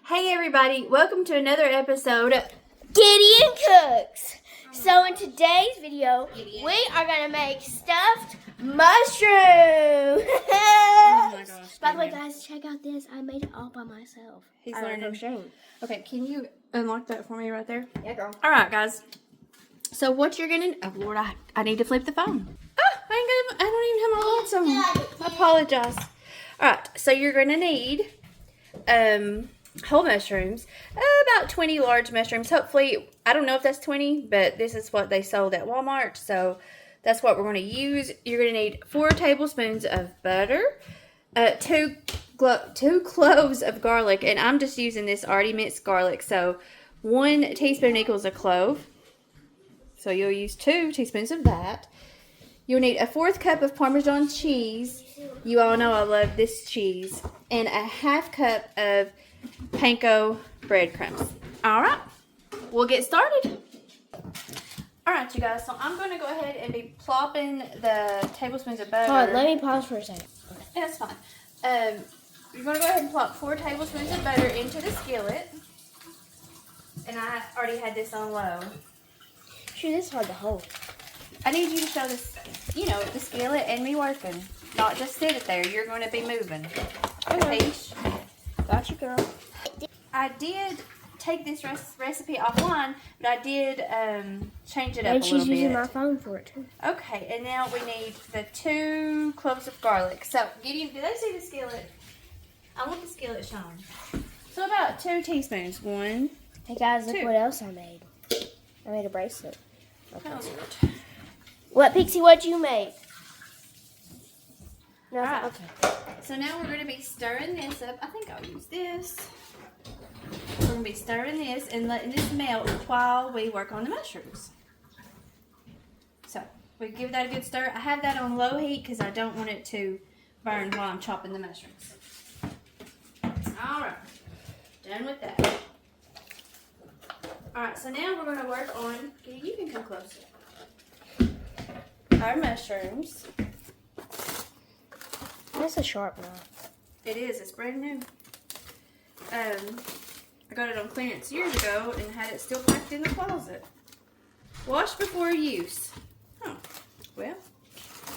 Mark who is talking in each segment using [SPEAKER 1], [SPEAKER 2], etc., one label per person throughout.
[SPEAKER 1] Hey everybody, welcome to another episode of
[SPEAKER 2] Gideon Cooks. So in today's video, we are going to make stuffed mushrooms.
[SPEAKER 1] Oh my gosh.
[SPEAKER 2] By the way, guys, check out this. I made it all by myself.
[SPEAKER 1] He's
[SPEAKER 2] I
[SPEAKER 1] learning.
[SPEAKER 2] shame.
[SPEAKER 1] Okay, can you unlock that for me right there?
[SPEAKER 2] Yeah, girl.
[SPEAKER 1] Alright guys, so what you're gonna, oh Lord, I need to flip the phone. Oh, I don't even have my lights on. I apologize. Alright, so you're gonna need whole mushrooms, about 20 large mushrooms. Hopefully, I don't know if that's 20, but this is what they sold at Walmart, so that's what we're going to use. You're going to need 4 tablespoons of butter, 2 cloves of garlic, and I'm just using this already minced garlic, so 1 teaspoon equals a clove, so you'll use 2 teaspoons of that. You'll need a 1/4 cup of Parmesan cheese. You all know I love this cheese, and a 1/2 cup of panko breadcrumbs. Alright, we'll get started. Alright, you guys, so I'm going to go ahead and be plopping the tablespoons of butter.
[SPEAKER 2] Hold on, let me pause for a second.
[SPEAKER 1] Yeah, that's fine. You're going to go ahead and plop 4 tablespoons of butter into the skillet. And I already had this on low.
[SPEAKER 2] Shoot, this is hard to hold.
[SPEAKER 1] I need you to show this, you know, the skillet and me working. Not just sit it there. You're going to be moving. Capiche?
[SPEAKER 2] Gotcha, girl.
[SPEAKER 1] I did take this recipe offline, but I did change it up a little bit.
[SPEAKER 2] And she's using my phone for it, too.
[SPEAKER 1] Okay, and now we need the 2 cloves of garlic. So, Gideon, did they see the skillet? I want the skillet shown. So, about 2 teaspoons. 1.
[SPEAKER 2] Hey, guys, look
[SPEAKER 1] 2.
[SPEAKER 2] what else I made. I made a bracelet. Okay.
[SPEAKER 1] Oh, Lord.
[SPEAKER 2] What, Pixie, what'd you make? No,
[SPEAKER 1] Alright.
[SPEAKER 2] okay.
[SPEAKER 1] So, now we're going to be stirring this up. I think I'll use this. We're going to be stirring this and letting this melt while we work on the mushrooms. So, we give that a good stir. I have that on low heat because I don't want it to burn while I'm chopping the mushrooms. Alright, done with that. Alright, so now we're going to work on, you can come closer, our mushrooms.
[SPEAKER 2] That's a sharp knife.
[SPEAKER 1] It is, it's brand new. I got it on clearance years ago and had it still packed in the closet. Wash before use. Oh, well,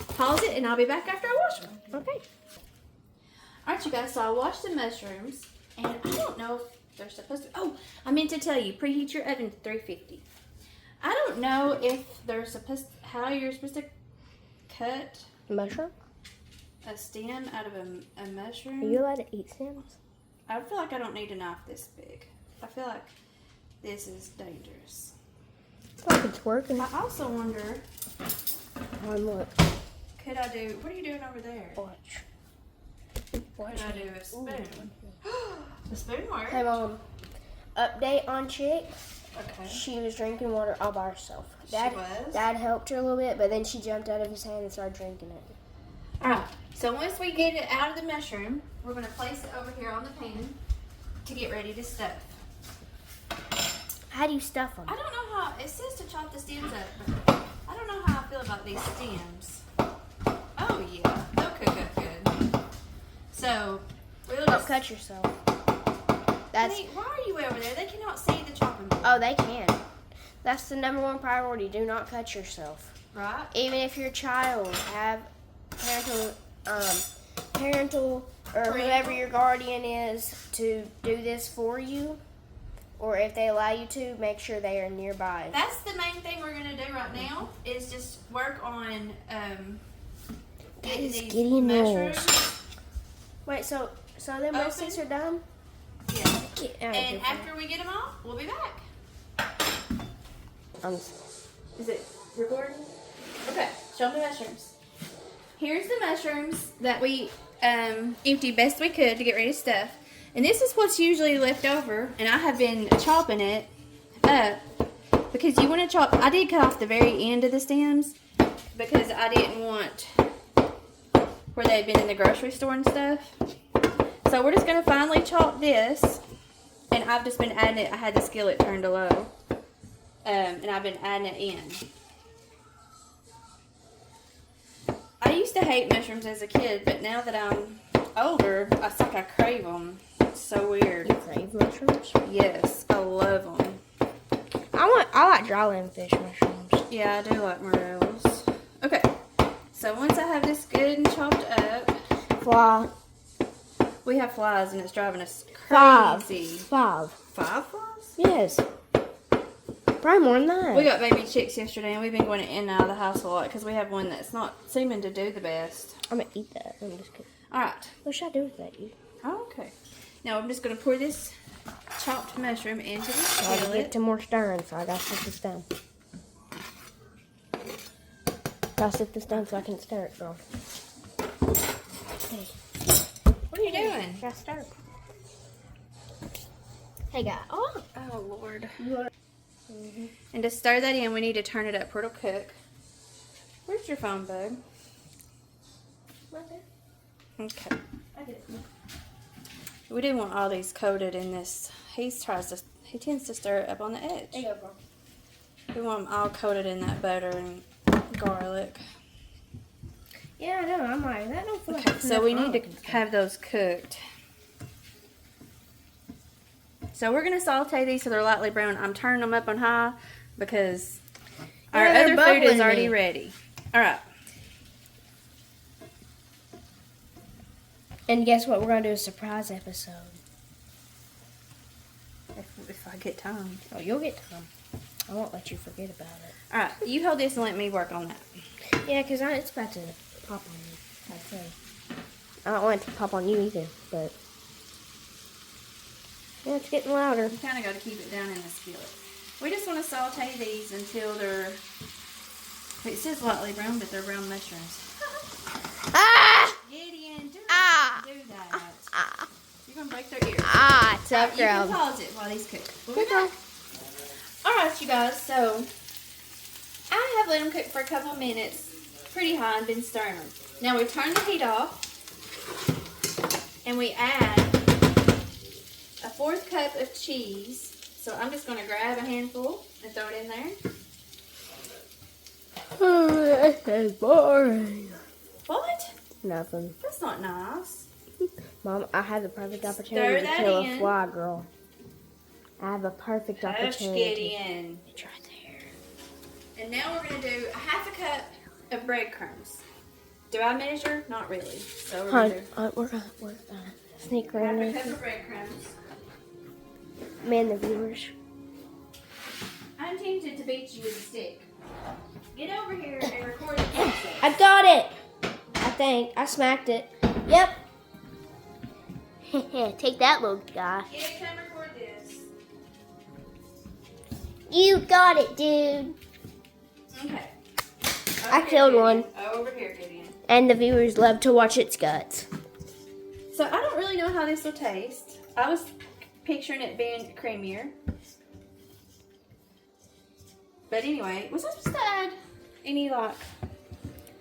[SPEAKER 1] pause it and I'll be back after I wash them.
[SPEAKER 2] Okay.
[SPEAKER 1] Alright, you guys, so I washed the mushrooms and I don't know if they're supposed to, oh, I meant to tell you, preheat your oven to 350. I don't know if they're supposed, how you're supposed to cut
[SPEAKER 2] Mushroom?
[SPEAKER 1] a stem out of a mushroom.
[SPEAKER 2] Are you allowed to eat stems?
[SPEAKER 1] I feel like I don't need a knife this big. I feel like this is dangerous.
[SPEAKER 2] It's like it's working.
[SPEAKER 1] I also wonder,
[SPEAKER 2] Look.
[SPEAKER 1] could I do, what are you doing over there?
[SPEAKER 2] Watch.
[SPEAKER 1] Could I do a spoon? The spoon works.
[SPEAKER 2] Hey, Mom. Update on Chick.
[SPEAKER 1] Okay.
[SPEAKER 2] She was drinking water all by herself.
[SPEAKER 1] She was?
[SPEAKER 2] Dad helped her a little bit, but then she jumped out of his hand and started drinking it.
[SPEAKER 1] Alright, so once we get it out of the mushroom, we're going to place it over here on the pan to get ready to stuff.
[SPEAKER 2] How do you stuff them?
[SPEAKER 1] I don't know how, it says to chop the stems up, but I don't know how I feel about these stems. Oh yeah, they'll cook up good. So, we'll
[SPEAKER 2] Don't
[SPEAKER 1] just...
[SPEAKER 2] cut yourself. That's.
[SPEAKER 1] Honey, why are you over there? They cannot see the chopping board.
[SPEAKER 2] Oh, they can. That's the #1 priority. Do not cut yourself.
[SPEAKER 1] Right?
[SPEAKER 2] Even if your child have parental or whoever your guardian is to do this for you, or if they allow you to, make sure they are nearby.
[SPEAKER 1] That's the main thing we're going to do right now, is just work on getting
[SPEAKER 2] is
[SPEAKER 1] these
[SPEAKER 2] Gideon
[SPEAKER 1] mushrooms.
[SPEAKER 2] rules. Wait, so them
[SPEAKER 1] Open.
[SPEAKER 2] recipes are done?
[SPEAKER 1] Yeah.
[SPEAKER 2] Get out of
[SPEAKER 1] And
[SPEAKER 2] here.
[SPEAKER 1] after we get them off, we'll be back. Is it recording? Okay, show me the mushrooms. Here's the mushrooms that we emptied best we could to get ready to stuff. And this is what's usually left over. And I have been chopping it up because you want to chop. I did cut off the very end of the stems because I didn't want where they'd been in the grocery store and stuff. So we're just going to finally chop this. And I've just been adding it. I had the skillet turned to low. And I've been adding it in. I used to hate mushrooms as a kid, but now that I'm older, I think I crave them. It's so weird.
[SPEAKER 2] You crave mushrooms?
[SPEAKER 1] Yes, I love them.
[SPEAKER 2] I like dryland fish mushrooms.
[SPEAKER 1] Yeah, I do like morels. Okay, so once I have this good and chopped up,
[SPEAKER 2] Fly.
[SPEAKER 1] we have flies and it's driving us
[SPEAKER 2] Five.
[SPEAKER 1] crazy.
[SPEAKER 2] 5.
[SPEAKER 1] 5 flies?
[SPEAKER 2] Yes. Probably more than that.
[SPEAKER 1] We got baby chicks yesterday and we've been going in and out of the house a lot because we have one that's not seeming to do the best.
[SPEAKER 2] I'm gonna eat that. I'm just kidding.
[SPEAKER 1] Alright.
[SPEAKER 2] What should I do with that? You?
[SPEAKER 1] Oh, okay. Now I'm just going to pour this chopped mushroom into the
[SPEAKER 2] I'll
[SPEAKER 1] skillet.
[SPEAKER 2] get some more stirring, so I gotta sit this down. Gotta sit this down so I can stir it, girl. Hey.
[SPEAKER 1] What are you doing?
[SPEAKER 2] Gotta stir. Hey, guys. Oh.
[SPEAKER 1] Oh, Lord. And to stir that in, we need to turn it up where it'll cook. Where's your phone, bud?
[SPEAKER 2] Right there.
[SPEAKER 1] Okay.
[SPEAKER 2] I did it.
[SPEAKER 1] We do want all these coated in this. He tends to stir it up on the edge.
[SPEAKER 2] There you go, girl.
[SPEAKER 1] We want them all coated in that butter and garlic.
[SPEAKER 2] Yeah, I know. I'm like, that don't feel like
[SPEAKER 1] Okay, so we need to have those cooked. So we're going to saute these so they're lightly brown. I'm turning them up on high because our
[SPEAKER 2] Yeah, they're
[SPEAKER 1] other food is
[SPEAKER 2] bubbling
[SPEAKER 1] already
[SPEAKER 2] me.
[SPEAKER 1] ready. All right.
[SPEAKER 2] And guess what? We're gonna do a surprise episode.
[SPEAKER 1] If I get time.
[SPEAKER 2] Oh, you'll get time. I won't let you forget about it.
[SPEAKER 1] All right, you hold this and let me work on that.
[SPEAKER 2] Yeah, because it's about to pop on you. I'd say. I don't want it to pop on you either, but yeah, it's getting louder.
[SPEAKER 1] You kind of got to keep it down in the skillet. We just want to saute these until they're, it says lightly brown, but they're brown mushrooms.
[SPEAKER 2] Ah!
[SPEAKER 1] Gideon, do that.
[SPEAKER 2] Ah!
[SPEAKER 1] You're going to break their ears.
[SPEAKER 2] Ah! It's up,
[SPEAKER 1] You can
[SPEAKER 2] girl.
[SPEAKER 1] pause it while these cook. We'll be back. Alright, you guys, so I have let them cook for a couple of minutes, pretty high, and been stirring them. Now we turn the heat off, and we add a 1/4 cup of cheese. So I'm just going to grab a handful and throw it in there.
[SPEAKER 2] Oh, this is boring.
[SPEAKER 1] What?
[SPEAKER 2] Nothing.
[SPEAKER 1] That's not nice.
[SPEAKER 2] Mom, I have the perfect opportunity to
[SPEAKER 1] that
[SPEAKER 2] kill
[SPEAKER 1] in.
[SPEAKER 2] a fly, girl. I have a perfect
[SPEAKER 1] Hush,
[SPEAKER 2] opportunity.
[SPEAKER 1] Gideon.
[SPEAKER 2] It's right there.
[SPEAKER 1] And now we're going to do a 1/2 cup of breadcrumbs. Do I measure? Not really. So we're going to do
[SPEAKER 2] We're gonna sneak around
[SPEAKER 1] 1/2
[SPEAKER 2] there.
[SPEAKER 1] cup of breadcrumbs.
[SPEAKER 2] Man, the viewers.
[SPEAKER 1] I'm tempted to beat you with a stick. Get over here and record the process.
[SPEAKER 2] I got it! I think. I smacked it. Yep. Take that, little guy.
[SPEAKER 1] Get come record this.
[SPEAKER 2] You got it, dude.
[SPEAKER 1] Okay.
[SPEAKER 2] I killed one.
[SPEAKER 1] Over here, Gideon.
[SPEAKER 2] And the viewers love to watch its guts.
[SPEAKER 1] So I don't really know how this will taste. I was picturing it being creamier. But anyway, was I supposed to add any like...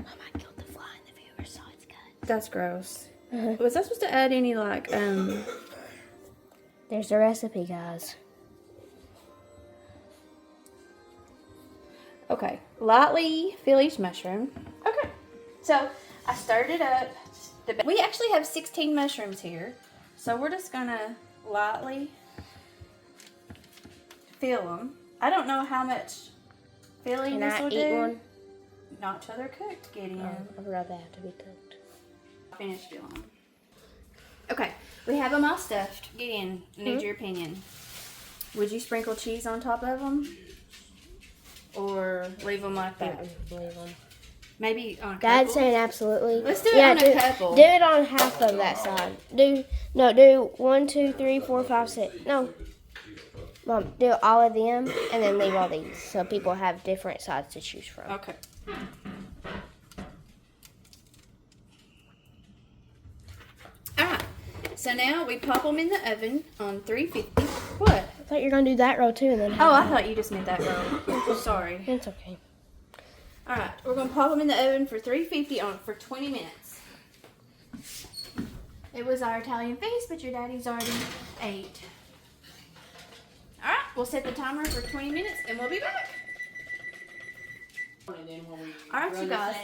[SPEAKER 2] Mom, I killed the fly and the viewers saw its guts.
[SPEAKER 1] That's gross. Was I supposed to add any like,
[SPEAKER 2] There's the recipe, guys.
[SPEAKER 1] Okay, lightly fill each mushroom. Okay, so I stirred it up. We actually have 16 mushrooms here, so we're just gonna lightly fill them. I don't know how much filling
[SPEAKER 2] Can
[SPEAKER 1] this
[SPEAKER 2] I
[SPEAKER 1] will
[SPEAKER 2] eat
[SPEAKER 1] do.
[SPEAKER 2] one?
[SPEAKER 1] Not till they're cooked, Gideon.
[SPEAKER 2] I'd rather have to be cooked.
[SPEAKER 1] Finish filling them. Okay, we have them all stuffed. Gideon, I need your opinion. Would you sprinkle cheese on top of them? Or leave them like that?
[SPEAKER 2] Leave them.
[SPEAKER 1] Maybe on a
[SPEAKER 2] Dad's
[SPEAKER 1] couple?
[SPEAKER 2] saying absolutely.
[SPEAKER 1] Let's do it on a couple.
[SPEAKER 2] Do it on half of that side. Do 1, 2, 3, 4, 5, 6. No. Mom, do all of them and then leave all these so people have different sides to choose from.
[SPEAKER 1] Okay. Alright. So now we pop them in the oven on 350. What?
[SPEAKER 2] I thought you were going to do that row too and then
[SPEAKER 1] Oh, I thought you just meant that roll. Sorry.
[SPEAKER 2] It's okay.
[SPEAKER 1] Alright, we're going to pop them in the oven for 350 for 20 minutes. It was our Italian feast, but your daddy's already ate. Alright, we'll set the timer for 20 minutes and we'll be back. Alright, you guys.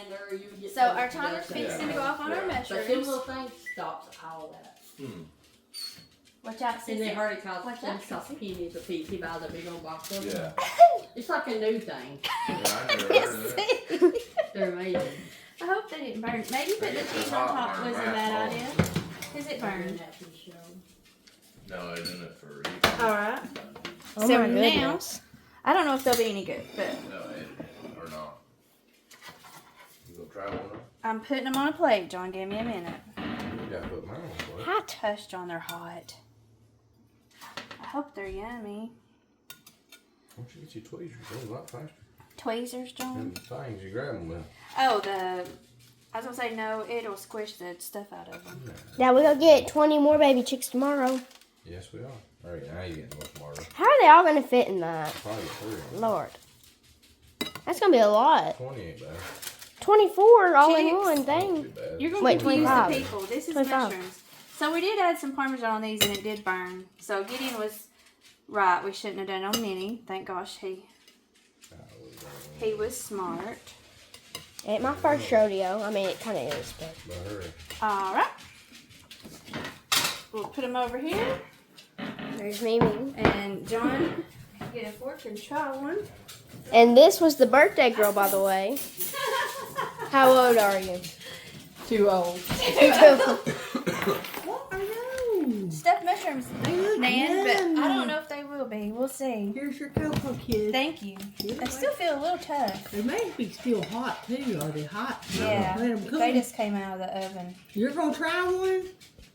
[SPEAKER 1] So our timer's fixing to go off on our
[SPEAKER 3] But
[SPEAKER 1] mushrooms.
[SPEAKER 3] them little things stops all that.
[SPEAKER 1] Watch out,
[SPEAKER 3] And they
[SPEAKER 1] Sissy.
[SPEAKER 3] already cost
[SPEAKER 1] What's that,
[SPEAKER 3] cost pennies a piece. He buys a big old box of them.
[SPEAKER 4] Yeah.
[SPEAKER 3] It's like a new thing.
[SPEAKER 4] Yeah, I never heard of that.
[SPEAKER 3] They're amazing.
[SPEAKER 1] I hope they didn't burn. Maybe put the cheese on top was a bad idea. Because it burned.
[SPEAKER 4] No, they didn't it for you.
[SPEAKER 1] Alright.
[SPEAKER 2] Oh
[SPEAKER 1] So
[SPEAKER 2] my
[SPEAKER 1] now,
[SPEAKER 2] goodness.
[SPEAKER 1] I don't know if they'll be any good, but
[SPEAKER 4] No, or not. You gonna try one?
[SPEAKER 1] I'm putting them on a plate, John. Give me a minute.
[SPEAKER 4] You gotta put mine on the plate.
[SPEAKER 1] Hot. Hush, John. They're hot. I hope they're yummy.
[SPEAKER 4] Why don't you get your tweezers? They're a lot faster.
[SPEAKER 1] Tweezers, John?
[SPEAKER 4] And the things you grab them with.
[SPEAKER 1] Oh, I was gonna say no, it'll squish the stuff out of them.
[SPEAKER 2] Now we're gonna get 20 more baby chicks tomorrow.
[SPEAKER 4] Yes, we are. All right, now you're getting a little smarter.
[SPEAKER 2] How are they all gonna fit in that?
[SPEAKER 4] Probably 3.
[SPEAKER 2] Lord. That's gonna be a lot.
[SPEAKER 4] 20 ain't bad.
[SPEAKER 2] 24 all in
[SPEAKER 1] Chicks.
[SPEAKER 2] one
[SPEAKER 4] Not
[SPEAKER 2] thing.
[SPEAKER 4] too bad.
[SPEAKER 1] You're gonna
[SPEAKER 2] Wait,
[SPEAKER 1] confuse the
[SPEAKER 2] 25.
[SPEAKER 1] people. This is
[SPEAKER 2] 25.
[SPEAKER 1] mushrooms. So we did add some Parmesan on these and it did burn. So Gideon was right. We shouldn't have done on many. Thank gosh he was smart.
[SPEAKER 2] Ain't my first rodeo. I mean, it kind of is, but.
[SPEAKER 4] But hurry.
[SPEAKER 1] All right. We'll put them over here.
[SPEAKER 2] There's Mimi.
[SPEAKER 1] And John, get a fork and try one.
[SPEAKER 2] And this was the birthday girl, by the way. How old are you?
[SPEAKER 3] Too old.
[SPEAKER 1] What are those? Stuffed mushrooms, Nan, but I don't know if they will be. We'll see.
[SPEAKER 5] Here's your cocoa, kid.
[SPEAKER 1] Thank you. I still feel a little tough.
[SPEAKER 5] They may be still hot too. Are they hot?
[SPEAKER 1] Yeah,
[SPEAKER 5] Let 'em cook.
[SPEAKER 1] they just came out of the oven.
[SPEAKER 5] You're gonna try one?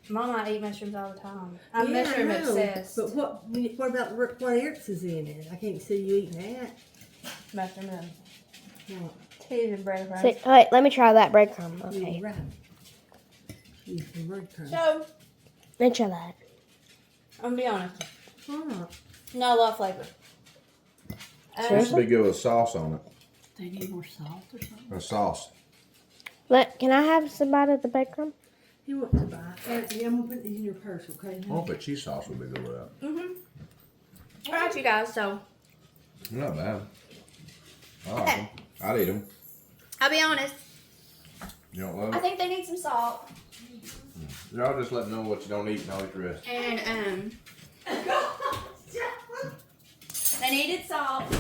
[SPEAKER 1] Mama, I eat mushrooms all the time. I'm
[SPEAKER 5] Yeah, I
[SPEAKER 1] mushroom
[SPEAKER 5] know.
[SPEAKER 1] obsessed.
[SPEAKER 5] But what about what else is in it? I can't see you eating that.
[SPEAKER 1] Mushroom and
[SPEAKER 5] What?
[SPEAKER 1] cheese and bread crumbs.
[SPEAKER 2] Wait, let me try that breadcrumb.
[SPEAKER 5] You're
[SPEAKER 2] Okay.
[SPEAKER 5] right. Use some breadcrumbs.
[SPEAKER 1] So,
[SPEAKER 2] Let me try that.
[SPEAKER 1] I'm gonna be honest.
[SPEAKER 5] Why not?
[SPEAKER 1] Not a lot of flavor.
[SPEAKER 4] Supposed to be good with sauce on it.
[SPEAKER 5] They need more salt or something.
[SPEAKER 4] A sauce.
[SPEAKER 2] Can I have some bite of the breadcrumb?
[SPEAKER 5] You want to buy? Yeah, I'm gonna put these in your purse, okay?
[SPEAKER 4] Oh, but cheese sauce would be good with that.
[SPEAKER 1] Mm-hmm. All right, you guys. So,
[SPEAKER 4] Not bad. I like them. I'd eat them.
[SPEAKER 1] I'll be honest.
[SPEAKER 4] You don't love
[SPEAKER 1] I
[SPEAKER 4] it?
[SPEAKER 1] think they need some salt.
[SPEAKER 4] Y'all just let me know what you don't eat and I'll eat the rest.
[SPEAKER 1] And, they needed salt.
[SPEAKER 5] you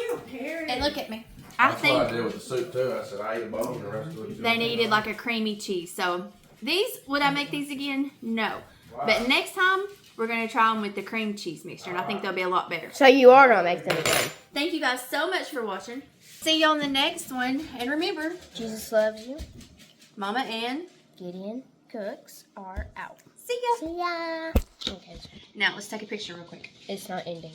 [SPEAKER 5] don't care.
[SPEAKER 1] And look at me. I
[SPEAKER 4] That's what I
[SPEAKER 1] think
[SPEAKER 4] did with the soup too. I said I ate a bowl and the rest of it.
[SPEAKER 1] they needed like a creamy cheese. So, these, would I make these again? No. But next time, we're going to try them with the cream cheese mixture. And I think they'll be a lot better.
[SPEAKER 2] So you are gonna make them again.
[SPEAKER 1] Thank you guys so much for watching. See you on the next one. And remember,
[SPEAKER 2] Jesus loves you.
[SPEAKER 1] Mama and
[SPEAKER 2] Gideon Cooks are out.
[SPEAKER 1] see ya.
[SPEAKER 2] See ya. Okay,
[SPEAKER 1] Now, let's take a picture real quick.
[SPEAKER 2] it's not ending.